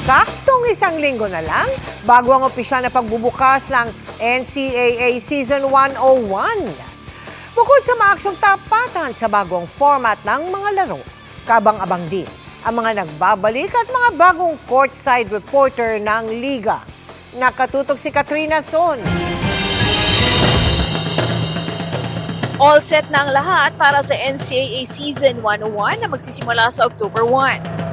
Saktong isang linggo na lang bago ang opisyal na pagbubukas ng NCAA Season 101. Bukod sa maaksyong tapatan sa bagong format ng mga laro, kabang-abang din ang mga nagbabalik at mga bagong courtside reporter ng liga. Nakatutok si Katrina Son. All set na ang lahat para sa NCAA Season 101 na magsisimula sa October 1.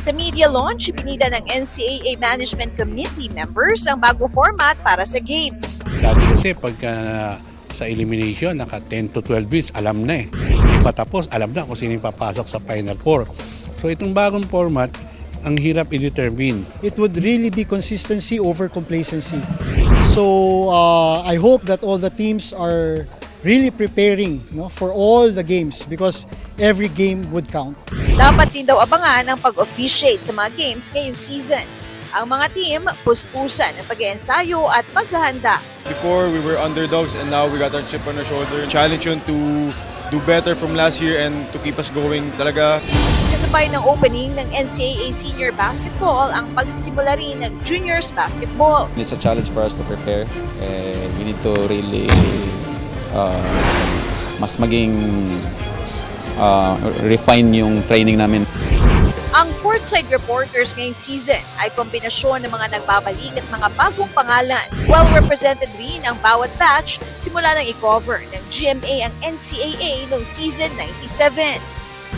Sa media launch, pinida ng NCAA Management Committee members ang bago format para sa games. Dati kasi pagka sa elimination, naka 10 to 12 weeks, alam na eh. Hindi pa tapos, alam na kung sino yung papasok sa Final Four. So itong bagong format, ang hirap i-determine. It would really be consistency over complacency. So I hope that all the teams are really preparing, for all the games because every game would count. Dapat din daw abangan ang pag-officiate sa mga games ngayong season. Ang mga team, puspusan ang pag-iensayo at paghahanda. Before, we were underdogs and now we got our chip on our shoulder. Challenge yun to do better from last year and to keep us going talaga. Kasabay ng opening ng NCAA Senior Basketball ang pagsisimula rin ng Juniors Basketball. It's a challenge for us to prepare. We need to really mas maging refine yung training namin. Ang courtside reporters ngayong season ay kombinasyon ng mga nagbabalik at mga bagong pangalan. Well-represented rin ang bawat batch simula nang i-cover ng GMA ang NCAA noong season 97.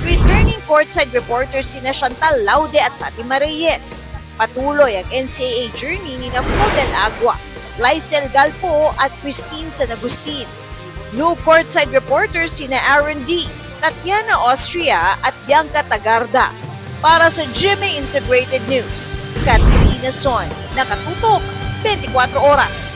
Returning courtside reporters sina Chantal Laude at Fatima Reyes. Patuloy ang NCAA journey ni Flobel Agua, Lysel Galpo at Christine San Agustin. New courtside reporters sina Aaron D., Tatiana Austria at Bianca Tagarda. Para sa GMA Integrated News, Katrina Son, nakatutok 24 oras.